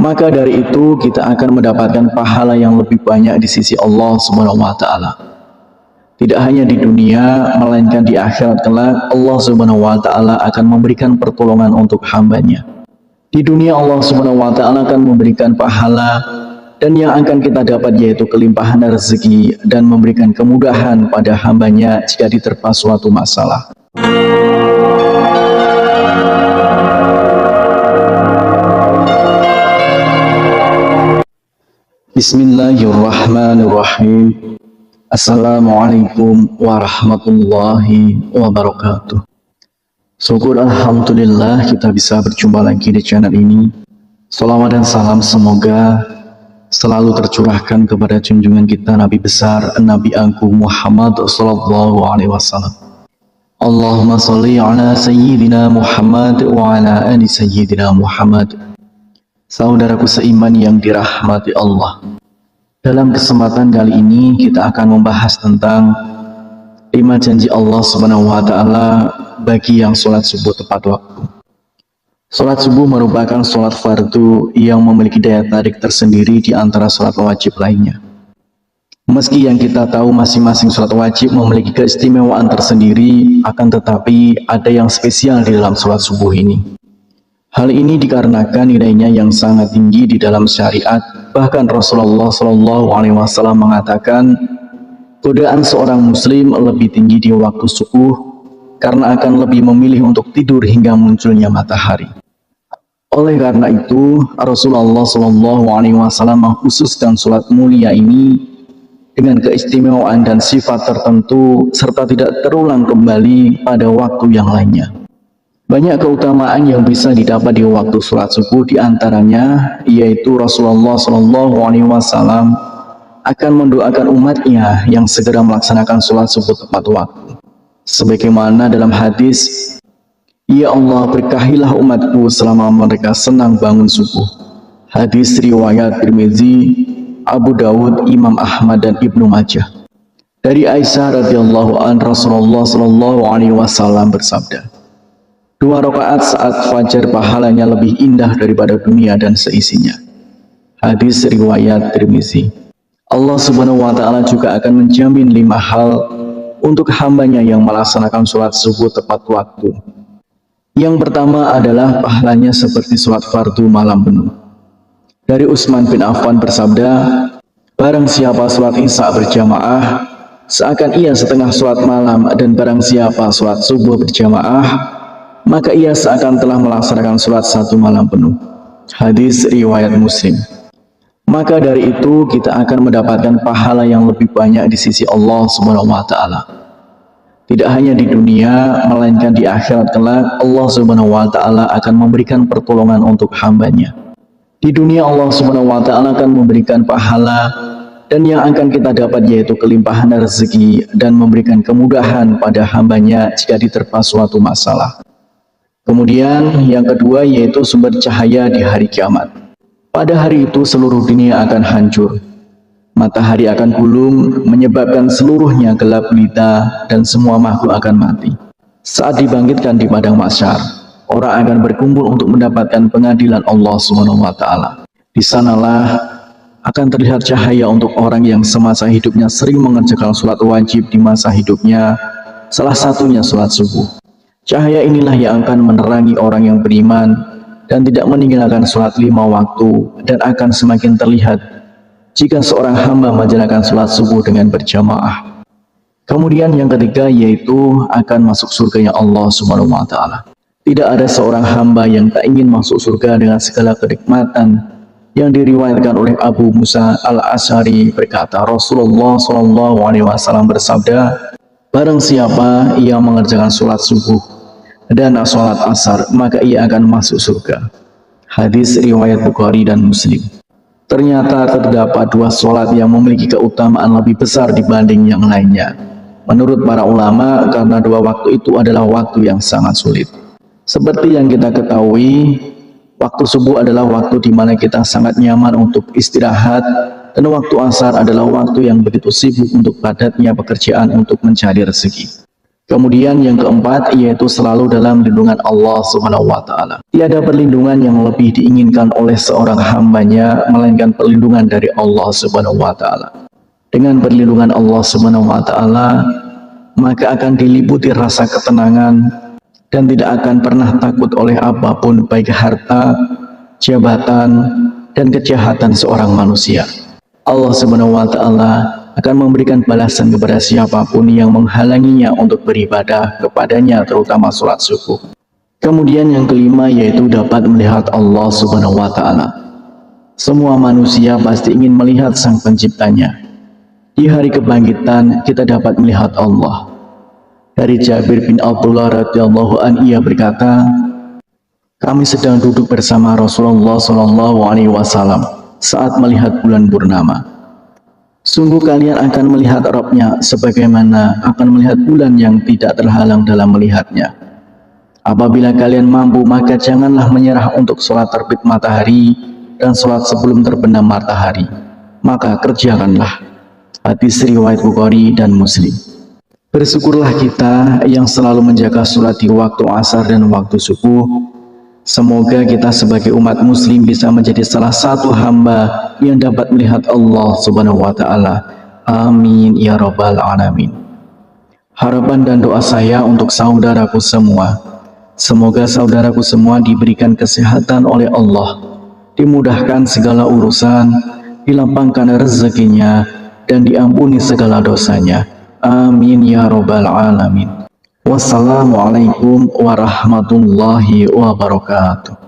maka dari itu kita akan mendapatkan pahala yang lebih banyak di sisi Allah Subhanahu wa taala. Tidak hanya di dunia, melainkan di akhirat kelak Allah Subhanahu wa taala akan memberikan pertolongan untuk hambanya. Di dunia Allah Subhanahu wa taala akan memberikan pahala, dan yang akan kita dapat yaitu kelimpahan rezeki dan memberikan kemudahan pada hambanya jika diterpa suatu masalah. Bismillahirrahmanirrahim. Assalamualaikum warahmatullahi wabarakatuh. Syukur alhamdulillah kita bisa berjumpa lagi di channel ini. Salawat dan salam semoga selalu tercurahkan kepada junjungan kita Nabi besar Nabi Agung Muhammad sallallahu alaihi wasallam. Allahumma sholli ala sayyidina Muhammad wa ala ali sayyidina Muhammad. Saudaraku seiman yang dirahmati Allah, dalam kesempatan kali ini kita akan membahas tentang 5 janji Allah Subhanahu wa taala bagi yang sholat subuh tepat waktu. Sholat subuh merupakan sholat fardu yang memiliki daya tarik tersendiri di antara sholat wajib lainnya. Meski yang kita tahu masing-masing sholat wajib memiliki keistimewaan tersendiri, akan tetapi ada yang spesial di dalam sholat subuh ini. Hal ini dikarenakan nilainya yang sangat tinggi di dalam syariat. Bahkan Rasulullah SAW mengatakan, godaan seorang muslim lebih tinggi di waktu subuh karena akan lebih memilih untuk tidur hingga munculnya matahari. Oleh karena itu, Rasulullah SAW mengkhususkan sholat mulia ini dengan keistimewaan dan sifat tertentu serta tidak terulang kembali pada waktu yang lainnya. Banyak keutamaan yang bisa didapat di waktu sholat subuh, diantaranya yaitu Rasulullah SAW akan mendoakan umatnya yang segera melaksanakan sholat subuh tepat waktu. Sebagaimana dalam hadis, "Ya Allah, berkahilah umatku selama mereka senang bangun subuh." Hadis riwayat Tirmizi, Abu Dawud, Imam Ahmad dan Ibnu Majah. Dari Aisyah radhiyallahu anha, Rasulullah SAW bersabda, 2 rakaat saat fajar pahalanya lebih indah daripada dunia dan seisinya. Hadis riwayat Tirmizi. Allah Subhanahu wa taala juga akan menjamin 5 hal untuk hambanya yang melaksanakan sholat subuh tepat waktu. Yang pertama adalah pahalanya seperti sholat fardu malam penuh. Dari Utsman bin Affan bersabda, barang siapa sholat isya berjamaah seakan ia setengah sholat malam, dan barang siapa sholat subuh berjamaah maka ia seakan telah melaksanakan sholat 1 malam penuh. Hadis riwayat Muslim. Maka dari itu kita akan mendapatkan pahala yang lebih banyak di sisi Allah Subhanahu wa taala. Tidak hanya di dunia, melainkan di akhirat kelak Allah Subhanahu wa taala akan memberikan pertolongan untuk hambanya. Di dunia Allah Subhanahu wa taala akan memberikan pahala, dan yang akan kita dapat yaitu kelimpahan rezeki dan memberikan kemudahan pada hambanya jika diterpa suatu masalah. Kemudian yang kedua yaitu sumber cahaya di hari kiamat. Pada hari itu seluruh dunia akan hancur. Matahari akan gulung menyebabkan seluruhnya gelap gulita dan semua makhluk akan mati. Saat dibangkitkan di padang mahsyar, orang akan berkumpul untuk mendapatkan pengadilan Allah Subhanahu wa taala. Di sanalah akan terlihat cahaya untuk orang yang semasa hidupnya sering mengerjakan sholat wajib di masa hidupnya, salah satunya sholat subuh. Cahaya inilah yang akan menerangi orang yang beriman dan tidak meninggalkan sholat 5 waktu, dan akan semakin terlihat jika seorang hamba menjalankan sholat subuh dengan berjamaah. Kemudian yang ketiga yaitu akan masuk surganya Allah Subhanahu wa taala. Tidak ada seorang hamba yang tak ingin masuk surga dengan segala kenikmatan. Yang diriwayatkan oleh Abu Musa al-Asy'ari berkata, Rasulullah SAW bersabda, barang siapa yang mengerjakan sholat subuh dan sholat asar, maka ia akan masuk surga. Hadis riwayat Bukhari dan Muslim. Ternyata terdapat 2 sholat yang memiliki keutamaan lebih besar dibanding yang lainnya. Menurut para ulama, karena 2 waktu itu adalah waktu yang sangat sulit. Seperti yang kita ketahui, waktu subuh adalah waktu di mana kita sangat nyaman untuk istirahat, dan waktu asar adalah waktu yang begitu sibuk untuk padatnya pekerjaan untuk mencari rezeki. Kemudian yang keempat yaitu selalu dalam lindungan Allah Subhanahu wa taala. Tiada perlindungan yang lebih diinginkan oleh seorang hambanya melainkan perlindungan dari Allah Subhanahu wa taala. Dengan perlindungan Allah Subhanahu wa taala, maka akan diliputi rasa ketenangan dan tidak akan pernah takut oleh apapun, baik harta, jabatan, dan kejahatan seorang manusia. Allah Subhanahu wa taala akan memberikan balasan kepada siapapun yang menghalanginya untuk beribadah kepadanya, terutama sholat subuh. Kemudian yang kelima yaitu dapat melihat Allah Subhanahu wa taala. Semua manusia pasti ingin melihat Sang Penciptanya. Di hari kebangkitan kita dapat melihat Allah. Dari Jabir bin Abdullah radhiyallahu anhu, ia berkata, kami sedang duduk bersama Rasulullah SAW saat melihat bulan purnama. Sungguh kalian akan melihat Rabb-nya sebagaimana akan melihat bulan yang tidak terhalang dalam melihatnya. Apabila kalian mampu, maka janganlah menyerah untuk sholat terbit matahari dan sholat sebelum terbenam matahari. Maka kerjakanlah. Hadis riwayat Bukhari dan Muslim. Bersyukurlah kita yang selalu menjaga sholat di waktu asar dan waktu subuh. Semoga kita sebagai umat muslim bisa menjadi salah satu hamba yang dapat melihat Allah Subhanahu wa taala. Amin ya rabbal alamin. Harapan dan doa saya untuk saudaraku semua, semoga saudaraku semua diberikan kesehatan oleh Allah, dimudahkan segala urusan, dilapangkan rezekinya, dan diampuni segala dosanya. Amin ya rabbal alamin. Wassalamualaikum warahmatullahi wabarakatuh.